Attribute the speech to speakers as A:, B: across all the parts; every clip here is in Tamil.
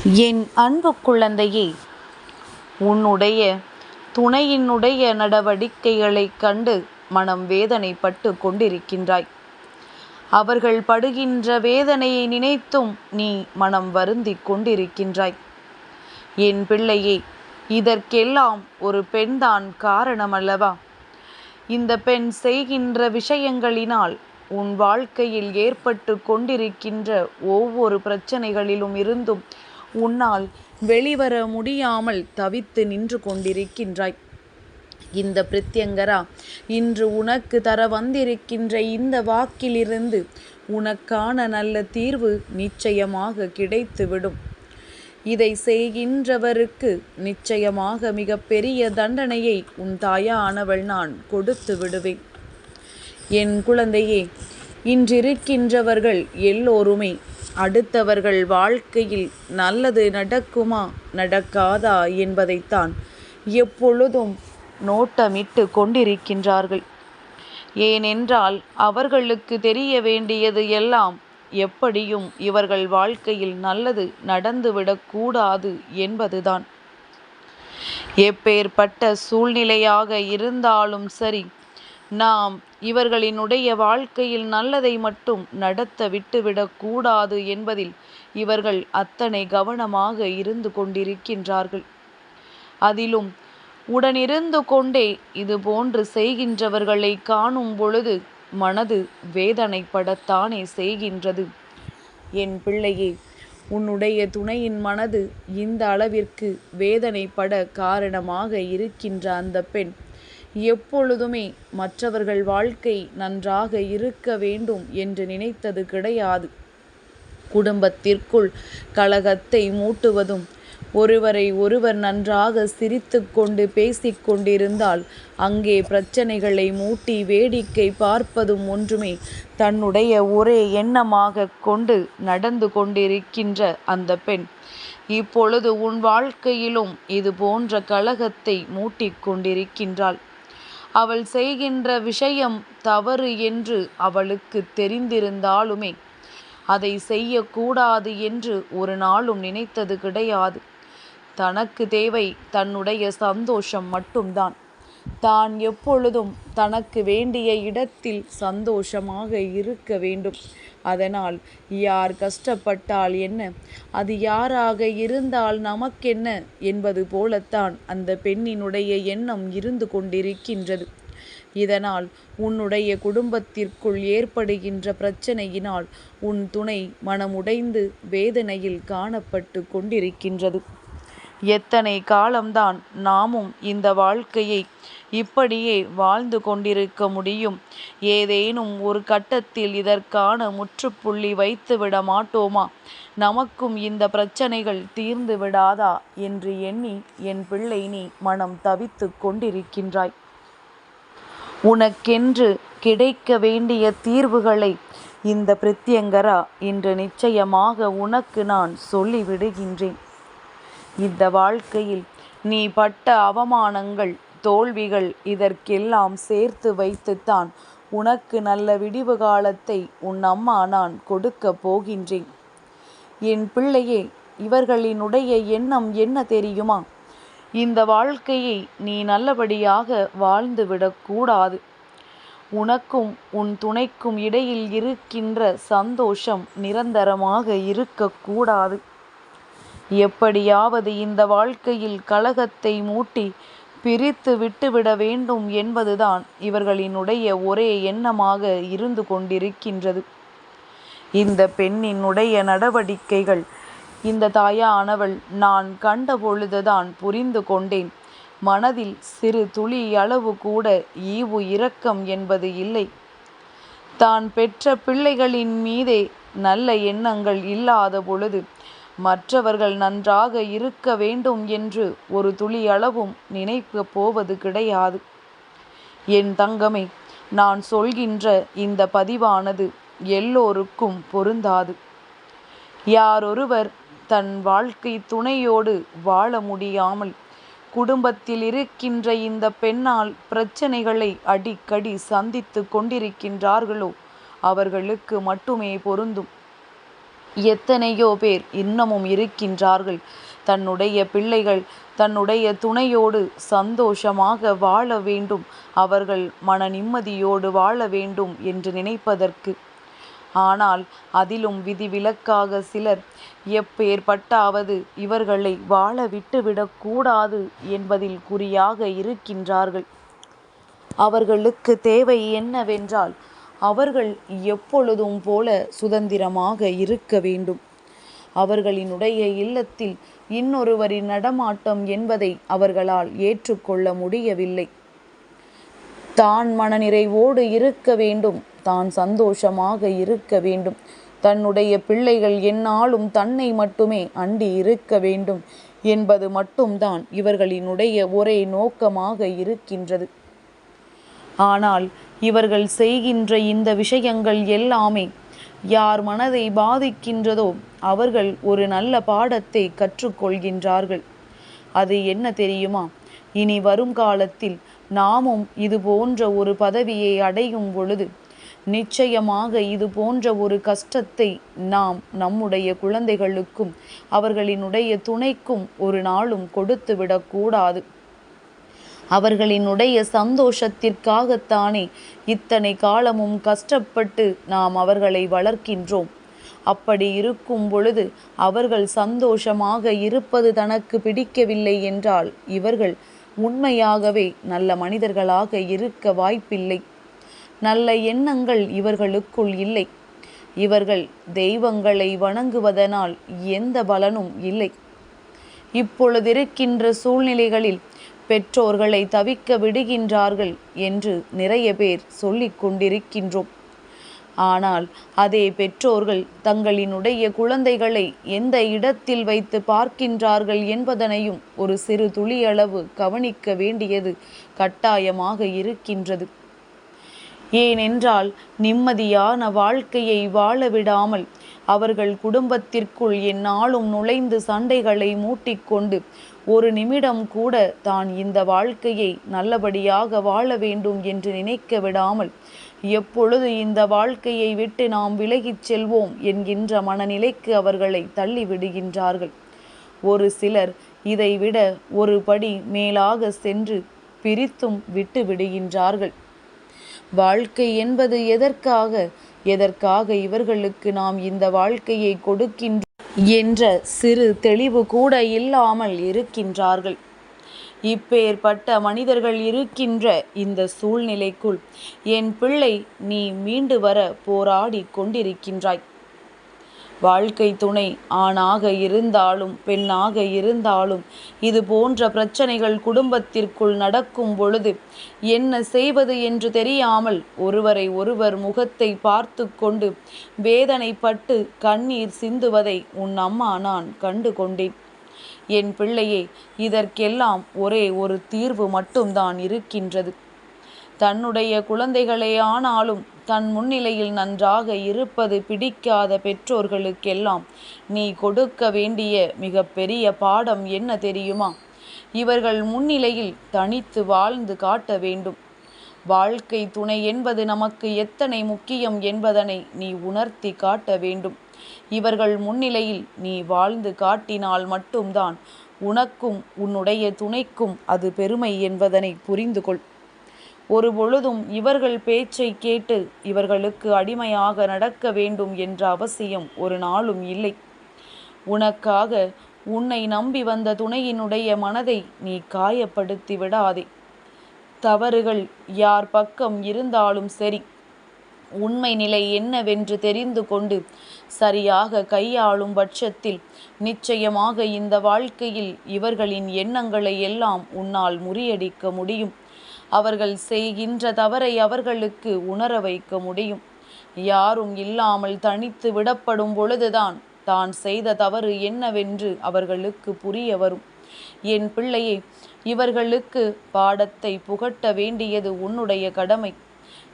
A: என் அன்பு குழந்தையே, உன்னுடைய துணையினுடைய நடவடிக்கைகளைக் கண்டு மனம் வேதனைப்பட்டு கொண்டிருக்கின்றாய். அவர்கள் படுகின்ற வேதனையை நினைத்தும் நீ மனம் வருந்திக் கொண்டிருக்கின்றாய். என் பிள்ளையே, இதற்கெல்லாம் ஒரு பெண்தான் காரணமல்லவா? இந்த பெண் செய்கின்ற விஷயங்களினால் உன் வாழ்க்கையில் ஏற்பட்டு கொண்டிருக்கின்ற ஒவ்வொரு பிரச்சனைகளிலும் இருந்தும் உன்னால் வெளிவர முடியாமல் தவித்து நின்று கொண்டிருக்கின்றாய். இந்த பிரத்யங்கரா இன்று உனக்கு தர வந்திருக்கின்ற இந்த வாக்கிலிருந்து உனக்கான நல்ல தீர்வு நிச்சயமாக கிடைத்துவிடும். இதை செய்கின்றவருக்கு நிச்சயமாக மிக பெரிய தண்டனையை உன் தாயானவள் நான் கொடுத்து விடுவேன். என் குழந்தையே, இன்றிருக்கின்றவர்கள் எல்லோருமே அடுத்தவர்கள் வாழ்க்கையில் நல்லது நடக்குமா நடக்காதா என்பதைத்தான் எப்பொழுதும் நோட்டமிட்டு கொண்டிருக்கின்றார்கள். ஏனென்றால் அவர்களுக்கு தெரிய வேண்டியது எல்லாம் எப்படியும் இவர்கள் வாழ்க்கையில் நல்லது நடந்துவிடக்கூடாது என்பதுதான். எப்பேற்பட்ட சூழ்நிலையாக இருந்தாலும் சரி, நாம் இவர்களினுடைய வாழ்க்கையில் நல்லதை மட்டும் நடத்த விட்டுவிடக்கூடாது என்பதில் இவர்கள் அத்தனை கவனமாக இருந்து கொண்டிருக்கின்றார்கள். அதிலும் உடனிருந்து கொண்டே இது போன்று செய்கின்றவர்களை காணும் பொழுது மனது வேதனைப்படத்தானே செய்கின்றது. என் பிள்ளையே, உன்னுடைய துணையின் மனது இந்த அளவிற்கு வேதனைப்பட காரணமாக இருக்கின்ற அந்த பெண் எப்பொழுதுமே மற்றவர்கள் வாழ்க்கை நன்றாக இருக்க வேண்டும் என்று நினைத்தது கிடையாது. குடும்பத்திற்குள் கலகத்தை மூட்டுவதும், ஒருவரை ஒருவர் நன்றாக சிரித்து கொண்டு பேசிக்கொண்டிருந்தால் அங்கே பிரச்சனைகளை மூட்டி வேடிக்கை பார்ப்பதும் ஒன்றுமே தன்னுடைய ஒரே எண்ணமாக கொண்டு நடந்து கொண்டிருக்கின்ற அந்த பெண் இப்பொழுது உன் வாழ்க்கையிலும் இது போன்ற கலகத்தை மூட்டிக்கொண்டிருக்கின்றாள். அவள் செய்கின்ற விஷயம் தவறு என்று அவளுக்கு தெரிந்திருந்தாலுமே அதை செய்யக்கூடாது என்று ஒரு நாளும் நினைத்தது கிடையாது. தனக்கு தேவை தன்னுடைய சந்தோஷம் மட்டும்தான். தான் எப்பொழுதும் தனக்கு வேண்டிய இடத்தில் சந்தோஷமாக இருக்க வேண்டும். அதனால் யார் கஷ்டப்பட்டால் என்ன, அது யாராக இருந்தால் நமக்கென்ன என்பது போலத்தான் அந்த பெண்ணினுடைய எண்ணம் இருந்து கொண்டிருக்கின்றது. இதனால் உன்னுடைய குடும்பத்திற்குள் ஏற்படுகின்ற பிரச்சனையினால் உன் துணை மனமுடைந்து வேதனையில் காணப்பட்டு கொண்டிருக்கின்றது. எத்தனை காலம்தான் நாமும் இந்த வாழ்க்கையை இப்படியே வாழ்ந்து கொண்டிருக்க முடியும்? ஏதேனும் ஒரு கட்டத்தில் இதற்கான முற்றுப்புள்ளி வைத்துவிட மாட்டோமா? நமக்கும் இந்த பிரச்சனைகள் தீர்ந்து விடாதா என்று எண்ணி என் பிள்ளை நீ மனம் தவித்து கொண்டிருக்கின்றாய். உனக்கென்று கிடைக்க வேண்டிய தீர்வுகளை இந்த பிரத்யங்கரா இன்று நிச்சயமாக உனக்கு நான் சொல்லிவிடுகின்றேன். இந்த வாழ்க்கையில் நீ பட்ட அவமானங்கள், தோல்விகள் இதற்கெல்லாம் சேர்த்து வைத்துத்தான் உனக்கு நல்ல விடிவு காலத்தை உன் அம்மா நான் கொடுக்க போகின்றேன். என் பிள்ளையே, இவர்களினுடைய எண்ணம் என்ன தெரியுமா? இந்த வாழ்க்கையை நீ நல்லபடியாக வாழ்ந்துவிடக்கூடாது. உனக்கும் உன் துணைக்கும் இடையில் இருக்கின்ற சந்தோஷம் நிரந்தரமாக இருக்கக்கூடாது. எப்படியாவது இந்த வாழ்க்கையில் கலகத்தை மூட்டி பிரித்து விட்டுவிட வேண்டும் என்பதுதான் இவர்களினுடைய ஒரே எண்ணமாக இருந்து கொண்டிருக்கின்றது. இந்த பெண்ணினுடைய நடவடிக்கைகள் இந்த தாயானவள் நான் கண்ட பொழுதுதான் புரிந்து கொண்டேன். மனதில் சிறு துளி அளவு கூட ஈவு இரக்கம் என்பது இல்லை. தான் பெற்ற பிள்ளைகளின் மீதே நல்ல எண்ணங்கள் இல்லாத பொழுது மற்றவர்கள் நன்றாக இருக்க வேண்டும் என்று ஒரு துளி அளவும் நினைக்க போவது கிடையாது. என் தங்கமே, நான் சொல்கின்ற இந்த பதிவானது எல்லோருக்கும் பொருந்தாது. யாரொருவர் தன் வாழ்க்கை துணையோடு வாழ முடியாமல் குடும்பத்தில் இருக்கின்ற இந்த பெண்ணால் பிரச்சனைகளை அடிக்கடி சந்தித்து கொண்டிருக்கின்றார்களோ அவர்களுக்கு மட்டுமே பொருந்தும். எத்தனையோ பேர் இன்னமும் இருக்கின்றார்கள். தன்னுடைய பிள்ளைகள் தன்னுடைய துணையோடு சந்தோஷமாக வாழ வேண்டும், அவர்கள் மன நிம்மதியோடு வாழ வேண்டும் என்று நினைப்பதற்கு. ஆனால் அதிலும் விதிவிலக்காக சிலர் எப்பேற்பட்டாவது இவர்களை வாழ விட்டுவிடக்கூடாது என்பதில் குறியாக இருக்கின்றார்கள். அவர்களுக்கு தேவை என்னவென்றால், அவர்கள் எப்பொழுதும் போல சுதந்திரமாக இருக்க வேண்டும். அவர்களினுடைய இல்லத்தில் இன்னொருவரின் நடமாட்டம் என்பதை அவர்களால் ஏற்றுக்கொள்ள முடியவில்லை. தான் மனநிறைவோடு இருக்க வேண்டும், தான் சந்தோஷமாக இருக்க வேண்டும், தன்னுடைய பிள்ளைகள் எந்நாளும் தன்னை மட்டுமே அண்டி இருக்க வேண்டும் என்பது மட்டும்தான் இவர்களினுடைய ஒரே நோக்கமாக இருக்கின்றது. ஆனால் இவர்கள் செய்கின்ற இந்த விஷயங்கள் எல்லாமே யார் மனதை பாதிக்கின்றதோ அவர்கள் ஒரு நல்ல பாடத்தை கற்றுக்கொள்கின்றார்கள். அது என்ன தெரியுமா? இனி வரும் காலத்தில் நாமும் இது போன்ற ஒரு பதவியை அடையும் பொழுது நிச்சயமாக இது போன்ற ஒரு கஷ்டத்தை நாம் நம்முடைய குழந்தைகளுக்கும் அவர்களினுடைய துணைக்கும் ஒரு நாளும் கொடுத்து விடக்கூடாது. அவர்களினுடைய சந்தோஷத்திற்காகத்தானே இத்தனை காலமும் கஷ்டப்பட்டு நாம் அவர்களை வளர்க்கின்றோம். அப்படி இருக்கும் பொழுது அவர்கள் சந்தோஷமாக இருப்பது தனக்கு பிடிக்கவில்லை என்றால் இவர்கள் உண்மையாகவே நல்ல மனிதர்களாக இருக்க வாய்ப்பில்லை. நல்ல எண்ணங்கள் இவர்களுக்குள் இல்லை. இவர்கள் தெய்வங்களை வணங்குவதனால் எந்த பலனும் இல்லை. இப்பொழுதிருக்கின்ற சூழ்நிலைகளில் பெற்றோர்களை தவிக்க விடுகின்றார்கள் என்று நிறைய பேர் சொல்லிக் கொண்டிருக்கின்றோம். ஆனால் அதே பெற்றோர்கள் தங்களினுடைய குழந்தைகளை எந்த இடத்தில் வைத்து பார்க்கின்றார்கள் என்பதனையும் ஒரு சிறு துளியளவு கவனிக்க வேண்டியது கட்டாயமாக இருக்கின்றது. ஏனென்றால் நிம்மதியான வாழ்க்கையை வாழ விடாமல் அவர்கள் குடும்பத்திற்குள் எந்நாளும் நுழைந்து சண்டைகளை மூட்டிக்கொண்டு ஒரு நிமிடம் கூட தான் இந்த வாழ்க்கையை நல்லபடியாக வாழ வேண்டும் என்று நினைக்க விடாமல் எப்பொழுது இந்த வாழ்க்கையை விட்டு நாம் விலகிச் செல்வோம் என்கின்ற மனநிலைக்கு அவர்களை தள்ளிவிடுகின்றார்கள். ஒரு சிலர் இதைவிட ஒரு படி மேலாக சென்று பிரித்தும் விட்டு விடுகின்றார்கள். வாழ்க்கை என்பது எதற்காக இவர்களுக்கு நாம் இந்த வாழ்க்கையை கொடுக்கின்றோம் என்ற சிறு தெளிவு கூட இல்லாமல் இருக்கின்றார்கள். இப்பேற்பட்ட மனிதர்கள் இருக்கின்ற இந்த சூழ்நிலைக்குள் என் பிள்ளை, நீ மீண்டு வர போராடி கொண்டிருக்கின்றாய். வாழ்க்கை துணை ஆணாக இருந்தாலும் பெண்ணாக இருந்தாலும் இது போன்ற பிரச்சனைகள் குடும்பத்திற்குள் நடக்கும் பொழுது என்ன செய்வது என்று தெரியாமல் ஒருவரை ஒருவர் முகத்தை பார்த்து கொண்டு வேதனைப்பட்டு கண்ணீர் சிந்துவதை உன் அம்மா நான் கண்டு கொண்டேன். என் பிள்ளையே, இதற்கெல்லாம் ஒரே ஒரு தீர்வு மட்டும்தான் இருக்கின்றது. தன்னுடைய குழந்தைகளே ஆனாலும் தன் முன்னிலையில் நன்றாக இருப்பது பிடிக்காத பெற்றோர்களுக்கெல்லாம் நீ கொடுக்க வேண்டிய மிக பெரிய பாடம் என்ன தெரியுமா? இவர்கள் முன்னிலையில் தனித்து வாழ்ந்து காட்ட வேண்டும். வாழ்க்கை துணை என்பது நமக்கு எத்தனை முக்கியம் என்பதனை நீ உணர்த்தி காட்ட வேண்டும். இவர்கள் முன்னிலையில் நீ வாழ்ந்து காட்டினால் மட்டும்தான் உனக்கும் உன்னுடைய துணைக்கும் அது பெருமை என்பதனை புரிந்து கொள். ஒரு பொழுதும் இவர்கள் பேச்சை கேட்டு இவர்களுக்கு அடிமையாக நடக்க வேண்டும் என்ற அவசியம் ஒரு நாளும் இல்லை. உனக்காக உன்னை நம்பி வந்த துணையினுடைய மனதை நீ காயப்படுத்தி விடாதே. தவறுகள் யார் பக்கம் இருந்தாலும் சரி, உண்மை நிலை என்னவென்று தெரிந்து கொண்டு சரியாக கையாளும் பட்சத்தில் நிச்சயமாக இந்த வாழ்க்கையில் இவர்களின் எண்ணங்களை எல்லாம் உன்னால் முறியடிக்க முடியும். அவர்கள் செய்கின்ற தவறை அவர்களுக்கு உணர வைக்க முடியும். யாரும் இல்லாமல் தனித்து விடப்படும் பொழுதுதான் தான் செய்த தவறு என்னவென்று அவர்களுக்கு புரிய வரும். என் பிள்ளையே, இவர்களுக்கு பாடத்தை புகட்ட வேண்டியது உன்னுடைய கடமை.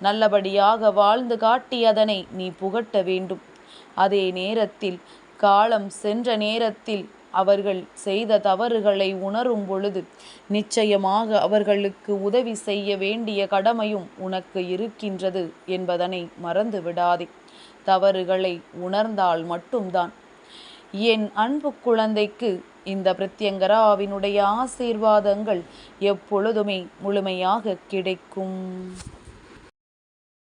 A: நல்லபடியாக வாழ்ந்து காட்டி அதனை நீ புகட்ட வேண்டும். அதே நேரத்தில் காலம் சென்ற நேரத்தில் அவர்கள் செய்த தவறுகளை உணரும் பொழுது நிச்சயமாக அவர்களுக்கு உதவி செய்ய வேண்டிய கடமையும் உனக்கு இருக்கின்றது என்பதனை மறந்து விடாதே. தவறுகளை உணர்ந்தால் மட்டும்தான். என் அன்பு குழந்தைக்கு இந்த பிரத்யங்கராவினுடைய ஆசீர்வாதங்கள் எப்பொழுதுமே முழுமையாக கிடைக்கும்.